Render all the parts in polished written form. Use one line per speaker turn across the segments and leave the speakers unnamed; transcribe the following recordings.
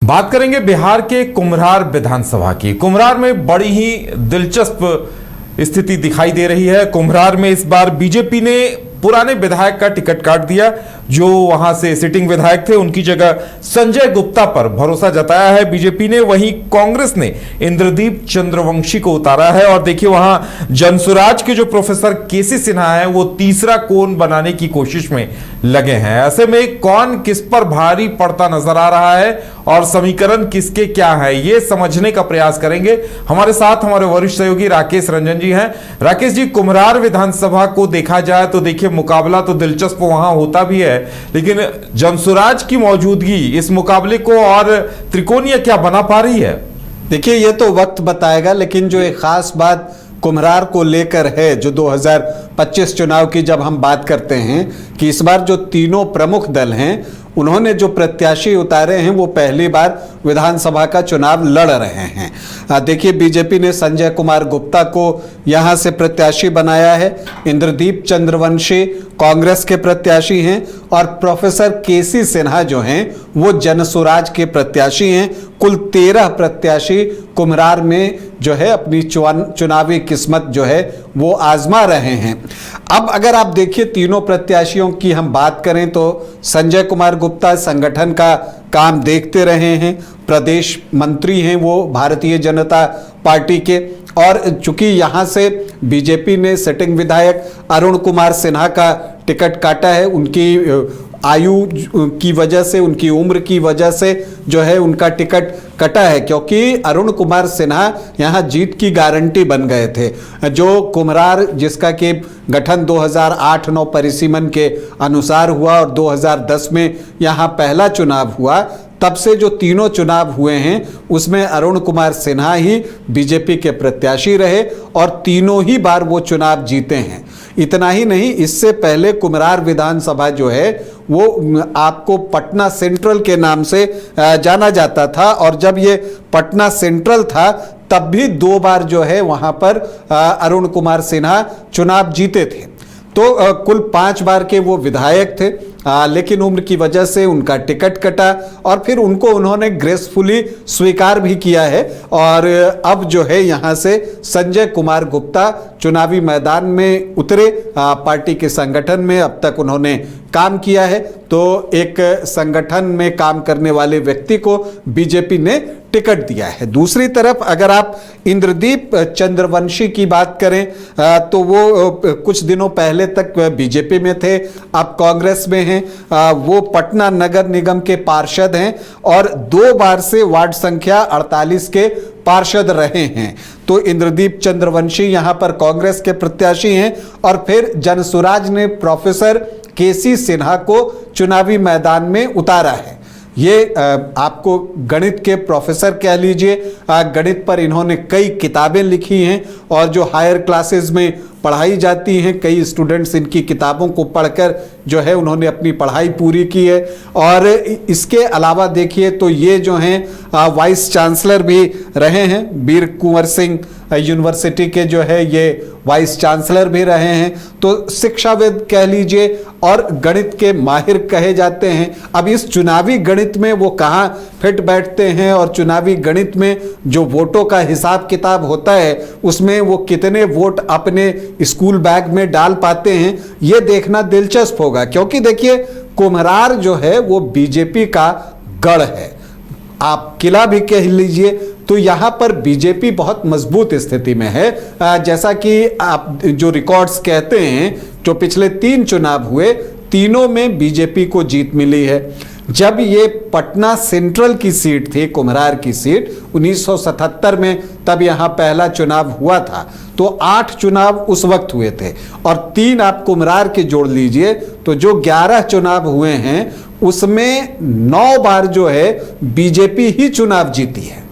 बात करेंगे बिहार के कुम्हरार विधानसभा की। कुम्हरार में बड़ी ही दिलचस्प स्थिति दिखाई दे रही है। कुम्हरार में इस बार बीजेपी ने पुराने विधायक का टिकट काट दिया। जो वहां से सिटिंग विधायक थे उनकी जगह संजय गुप्ता पर भरोसा जताया है बीजेपी ने। वहीं कांग्रेस ने इंद्रदीप चंद्रवंशी को उतारा है। और देखिए वहां जनसुराज के जो प्रोफेसर केसी सिन्हा है वो तीसरा कोण बनाने की कोशिश में लगे हैं। ऐसे में कौन किस पर भारी पड़ता नजर आ रहा है और समीकरण किसके क्या है, ये समझने का प्रयास करेंगे। हमारे साथ हमारे वरिष्ठ सहयोगी राकेश रंजन जी हैं। राकेश जी, कुम्हरार विधानसभा को देखा जाए तो देखिए मुकाबला तो दिलचस्प वहां होता भी है, लेकिन जनसुराज की मौजूदगी इस मुकाबले को और त्रिकोणीय क्या बना पा रही है?
देखिए, ये तो वक्त बताएगा, लेकिन जो एक खास बात कुम्हरार को लेकर है, जो 2025 चुनाव की जब हम बात करते हैं कि इस बार जो तीनों प्रमुख दल हैं उन्होंने जो प्रत्याशी उतारे हैं वो पहली बार विधानसभा का चुनाव लड़ रहे हैं। देखिए, बीजेपी ने संजय कुमार गुप्ता को यहां से प्रत्याशी बनाया है। इंद्रदीप चंद्रवंशी कांग्रेस के प्रत्याशी हैं और प्रोफेसर केसी सिन्हा जो हैं वो जनसुराज के प्रत्याशी हैं। कुल 13 प्रत्याशी कुम्हरार में जो है अपनी चुनावी किस्मत जो है वो आजमा रहे हैं। अब अगर आप देखिए तीनों प्रत्याशियों की हम बात करें तो संजय कुमार गुप्ता संगठन का काम देखते रहे हैं, प्रदेश मंत्री हैं वो भारतीय जनता पार्टी के। और चूंकि यहां से बीजेपी ने सिटिंग विधायक अरुण कुमार सिन्हा का टिकट काटा है, उनकी आयु की वजह से, उनकी उम्र की वजह से जो है उनका टिकट कटा है, क्योंकि अरुण कुमार सिन्हा यहां जीत की गारंटी बन गए थे। जो कुम्हरार जिसका कि गठन 2008-9 परिसीमन के अनुसार हुआ और 2010 में यहां पहला चुनाव हुआ, तब से जो तीनों चुनाव हुए हैं उसमें अरुण कुमार सिन्हा ही बीजेपी के प्रत्याशी रहे और तीनों ही बार वो चुनाव जीते हैं। इतना ही नहीं, इससे पहले कुम्हरार विधानसभा जो है वो आपको पटना सेंट्रल के नाम से जाना जाता था, और जब ये पटना सेंट्रल था तब भी 2 बार जो है वहां पर अरुण कुमार सिन्हा चुनाव जीते थे। तो कुल 5 बार के वो विधायक थे, लेकिन उम्र की वजह से उनका टिकट कटा और फिर उनको उन्होंने ग्रेसफुली स्वीकार भी किया है। और अब जो है यहाँ से संजय कुमार गुप्ता चुनावी मैदान में उतरे। पार्टी के संगठन में अब तक उन्होंने काम किया है, तो एक संगठन में काम करने वाले व्यक्ति को बीजेपी ने टिकट दिया है। दूसरी तरफ अगर आप इंद्रदीप चंद्रवंशी की बात करें तो वो कुछ दिनों पहले तक बीजेपी में थे, अब कांग्रेस में हैं। वो पटना नगर निगम के पार्षद हैं और 2 बार से वार्ड संख्या 48 के पार्षद रहे हैं। तो इंद्रदीप चंद्रवंशी यहां पर कांग्रेस के प्रत्याशी हैं और फिर जनसुराज ने प्रोफेसर केसी सिन्हा को चुनावी मैदान में उतारा है। ये आपको गणित के प्रोफेसर कह लीजिए, गणित पर इन्होंने कई किताबें लिखी हैं और जो हायर क्लासेस में पढ़ाई जाती हैं, कई स्टूडेंट्स इनकी किताबों को पढ़कर जो है उन्होंने अपनी पढ़ाई पूरी की है। और इसके अलावा देखिए तो ये जो हैं वाइस चांसलर भी रहे हैं, वीर कुंवर सिंह यूनिवर्सिटी के जो है ये वाइस चांसलर भी रहे हैं। तो शिक्षाविद कह लीजिए और गणित के माहिर कहे जाते हैं। अब इस चुनावी गणित में वो कहाँ फिट बैठते हैं और चुनावी गणित में जो वोटों का हिसाब किताब होता है उसमें वो कितने वोट अपने स्कूल बैग में डाल पाते हैं, ये देखना दिलचस्प होगा। क्योंकि देखिए कुम्हरार जो है वो बीजेपी का गढ़ है, आप किला भी कह लीजिए। तो यहां पर बीजेपी बहुत मजबूत स्थिति में है। जैसा कि आप जो रिकॉर्ड्स कहते हैं, जो पिछले 3 चुनाव हुए तीनों में बीजेपी को जीत मिली है। जब ये पटना सेंट्रल की सीट थी, कुम्हरार की सीट 1977 में, तब यहां पहला चुनाव हुआ था, तो 8 चुनाव उस वक्त हुए थे और 3 आप कुम्हरार के जोड़ लीजिए तो जो 11 चुनाव हुए हैं उसमें 9 बार जो है बीजेपी ही चुनाव जीती है।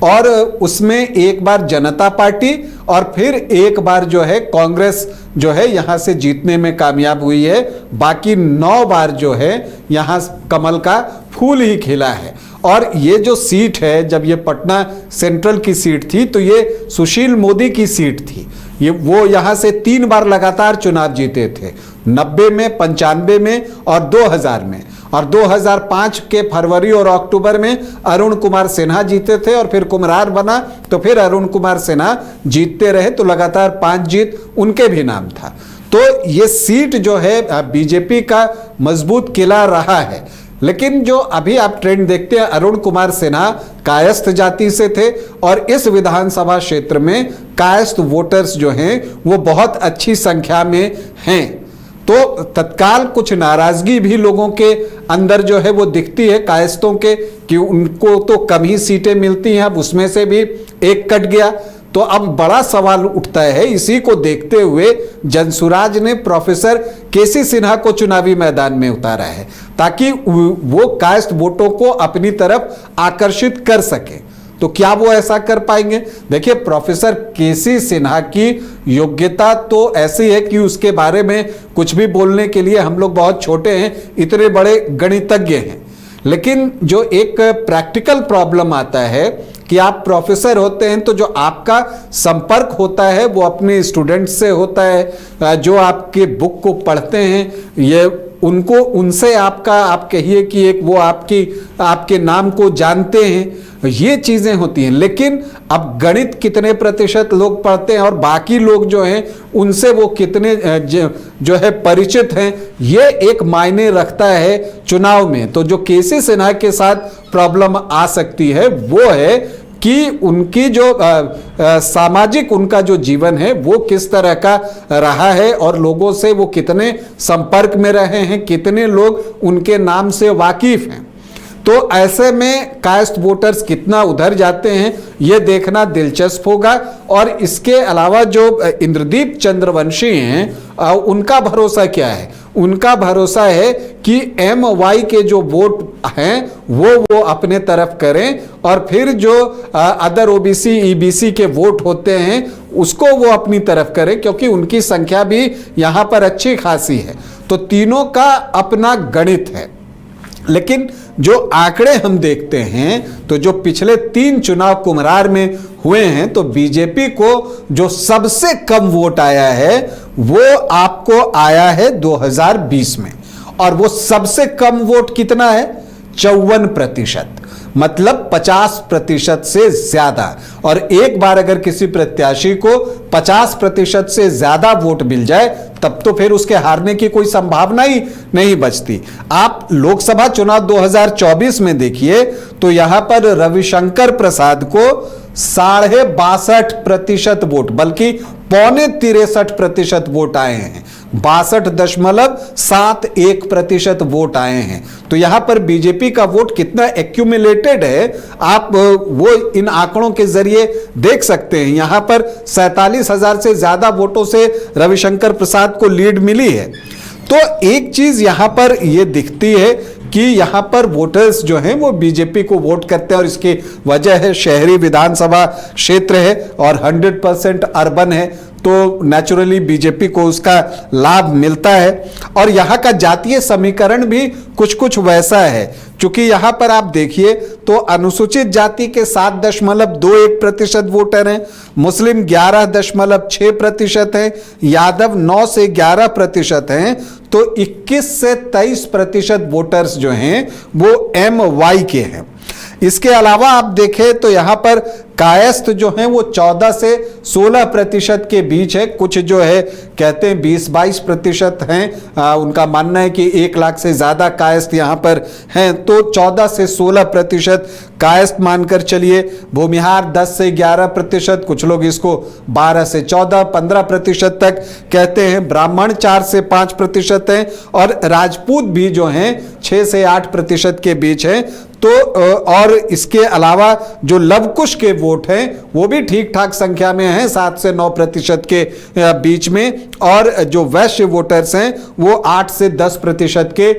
और उसमें एक बार जनता पार्टी और फिर एक बार जो है कांग्रेस जो है यहां से जीतने में कामयाब हुई है। बाकी 9 बार जो है यहां कमल का फूल ही खिला है। और ये जो सीट है, जब ये पटना सेंट्रल की सीट थी तो ये सुशील मोदी की सीट थी। ये वो यहां से 3 बार लगातार चुनाव जीते थे। 90 में, 95 में और 2000 में। और 2005 के फरवरी और अक्टूबर में अरुण कुमार सिन्हा जीते थे और फिर कुम्हरार बना तो फिर अरुण कुमार सिन्हा जीतते रहे, तो लगातार 5 जीत उनके भी नाम था। तो ये सीट जो है बीजेपी का मजबूत किला रहा है। लेकिन जो अभी आप ट्रेंड देखते हैं, अरुण कुमार सिन्हा कायस्थ जाति से थे और इस विधानसभा क्षेत्र में कायस्थ वोटर्स जो हैं वो बहुत अच्छी संख्या में हैं। तो तत्काल कुछ नाराजगी भी लोगों के अंदर जो है वो दिखती है कायस्थों के, कि उनको तो कम ही सीटें मिलती हैं, अब उसमें से भी एक कट गया। तो अब बड़ा सवाल उठता है, इसी को देखते हुए जनसुराज ने प्रोफेसर केसी सिन्हा को चुनावी मैदान में उतारा है ताकि वो कायस्थ वोटों को अपनी तरफ आकर्षित कर सके। तो क्या वो ऐसा कर पाएंगे? देखिए, प्रोफेसर केसी सिन्हा की योग्यता तो ऐसी है कि उसके बारे में कुछ भी बोलने के लिए हम लोग बहुत छोटे हैं, इतने बड़े गणितज्ञ हैं। लेकिन जो एक प्रैक्टिकल प्रॉब्लम आता है कि आप प्रोफेसर होते हैं तो जो आपका संपर्क होता है वो अपने स्टूडेंट से होता है, जो आपके बुक को पढ़ते हैं ये उनको, उनसे आपका, आप कहिए कि एक वो आपके नाम को जानते हैं, ये चीजें होती हैं। लेकिन अब गणित कितने प्रतिशत लोग पढ़ते हैं और बाकी लोग जो हैं उनसे वो कितने जो है परिचित हैं, ये एक मायने रखता है चुनाव में। तो जो केसी सिन्हा के साथ प्रॉब्लम आ सकती है वो है कि उनकी जो सामाजिक उनका जो जीवन है वो किस तरह का रहा है और लोगों से वो कितने संपर्क में रहे हैं, कितने लोग उनके नाम से वाकिफ हैं। तो ऐसे में कायस्थ वोटर्स कितना उधर जाते हैं ये देखना दिलचस्प होगा। और इसके अलावा जो इंद्रदीप चंद्रवंशी हैं उनका भरोसा क्या है? उनका भरोसा है कि MY के जो वोट हैं वो अपने तरफ करें और फिर जो अदर OBC EBC के वोट होते हैं उसको वो अपनी तरफ करें, क्योंकि उनकी संख्या भी यहाँ पर अच्छी खासी है। तो तीनों का अपना गणित है। लेकिन जो आंकड़े हम देखते हैं तो जो पिछले 3 चुनाव कुम्हरार में हुए हैं तो बीजेपी को जो सबसे कम वोट आया है वो आपको आया है 2020 में, और वो सबसे कम वोट कितना है? 54%, मतलब 50% से ज्यादा। और एक बार अगर किसी प्रत्याशी को 50% से ज्यादा वोट मिल जाए तब तो फिर उसके हारने की कोई संभावना ही नहीं बचती। आप लोकसभा चुनाव 2024 में देखिए तो यहां पर रविशंकर प्रसाद को 62.5% वोट, बल्कि 63.5% वोट आए हैं, 62.71% वोट आए हैं। तो यहां पर बीजेपी का वोट कितना एक्यूमुलेटेड है आप वो इन आंकड़ों के जरिए देख सकते हैं। यहां पर 47,000 से ज्यादा वोटों से रविशंकर प्रसाद को लीड मिली है। तो एक चीज यहां पर ये दिखती है कि यहां पर वोटर्स जो हैं वो बीजेपी को वोट करते हैं और इसकी वजह है शहरी विधानसभा क्षेत्र है और 100% अर्बन है, तो नेचुरली बीजेपी को उसका लाभ मिलता है। और यहाँ का जातीय समीकरण भी कुछ वैसा है, क्योंकि यहाँ पर आप देखिए तो अनुसूचित जाति के 7.21% वोटर हैं, मुस्लिम 11.6% हैं, यादव 9 से 11% हैं, तो 21 से 23% वोटर्स जो हैं वो MY के हैं। इसके अलावा आप देखें तो यहां पर कायस्थ जो हैं वो 14 से 16% के बीच है। कुछ जो है कहते हैं 20-22% हैं, उनका मानना है कि 1 लाख से ज्यादा कायस्थ यहां पर हैं, तो 14 से 16% कायस्थ मानकर चलिए। भूमिहार 10 से 11%, कुछ लोग इसको 12 से 14-15% तक कहते हैं। ब्राह्मण 4 से 5% हैं और राजपूत भी जो हैं 6 से 8% के बीच हैं। तो और इसके अलावा जो लवकुश के वोट हैं वो भी ठीक ठाक संख्या में हैं, 7 से 9% के बीच में, और जो वैश्य वोटर्स हैं वो 8 से 10% के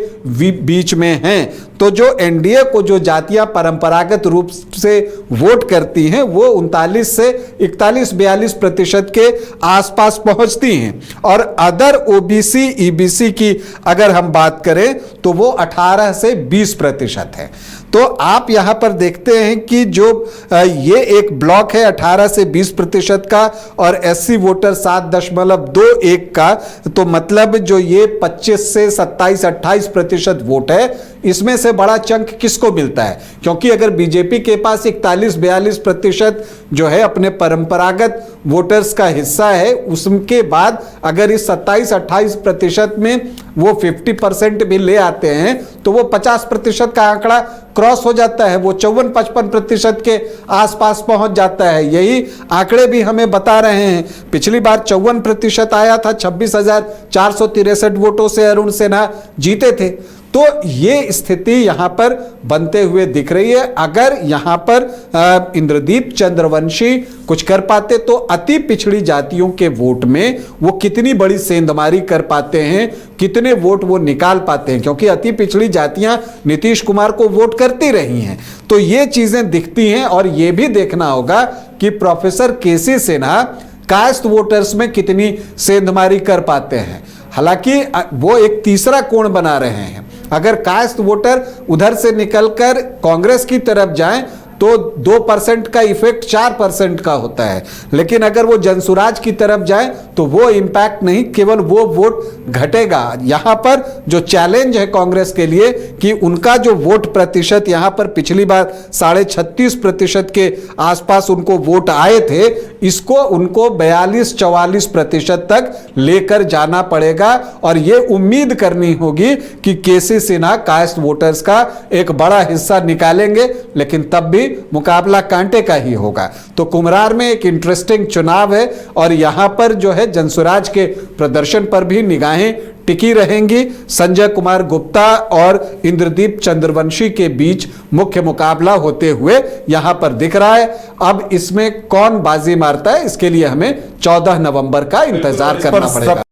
बीच में हैं। तो जो एनडीए को जो जातियां परंपरागत रूप से वोट करती हैं वो 39 से 41-42% के आसपास पहुंचती हैं, और अदर ओबीसी ईबीसी की अगर हम बात करें तो वो 18 से 20% है। तो आप यहां पर देखते हैं कि जो ये एक ब्लॉक है 18 से 20% का और एससी वोटर 7.21 का, तो मतलब जो ये 25 से 27-28% वोट है, इसमें से बड़ा चंक किसको मिलता है? क्योंकि अगर बीजेपी के पास 41-42% जो है अपने परंपरागत वोटर्स का हिस्सा है, उसके बाद अगर इस 27-28% में वो 50% भी ले आते हैं तो वो 50% का आंकड़ा क्रॉस हो जाता है, वो 54-55% के आसपास पहुंच जाता है। यही आंकड़े भी हमें बता रहे हैं। पिछली बार 54% आया था, 26,463 वोटों से अरुण सिन्हा जीते थे। तो ये स्थिति यहां पर बनते हुए दिख रही है। अगर यहां पर इंद्रदीप चंद्रवंशी कुछ कर पाते तो अति पिछड़ी जातियों के वोट में वो कितनी बड़ी सेंधमारी कर पाते हैं, कितने वोट वो निकाल पाते हैं, क्योंकि अति पिछड़ी जातियां नीतीश कुमार को वोट करती रही हैं। तो ये चीजें दिखती हैं, और ये भी देखना होगा कि प्रोफेसर केसी सिन्हा कास्ट वोटर्स में कितनी सेंधमारी कर पाते हैं। हालांकि वो एक तीसरा कोण बना रहे हैं। अगर कास्ट वोटर उधर से निकलकर कांग्रेस की तरफ जाएं तो 2% का इफेक्ट 4% का होता है, लेकिन अगर वो जनसुराज की तरफ जाए तो वो इंपैक्ट नहीं, केवल वो वोट घटेगा। यहां पर जो चैलेंज है कांग्रेस के लिए कि उनका जो वोट प्रतिशत यहां पर पिछली बार 36.5% के आसपास उनको वोट आए थे, इसको उनको 42-44% तक लेकर जाना पड़ेगा, और ये उम्मीद करनी होगी कि केसी सिन्हा कास्ट वोटर्स का एक बड़ा हिस्सा निकालेंगे, लेकिन तब भी मुकाबला कांटे का ही होगा। तो कुम्हरार में एक इंटरेस्टिंग चुनाव है, और यहां पर जो है जनसुराज के प्रदर्शन पर भी निगाहें टिकी रहेंगी। संजय कुमार गुप्ता और इंद्रदीप चंद्रवंशी के बीच मुख्य मुकाबला होते हुए यहां पर दिख रहा है। अब इसमें कौन बाजी मारता है, इसके लिए हमें 14 नवंबर का इंतजार करना पड़ेगा।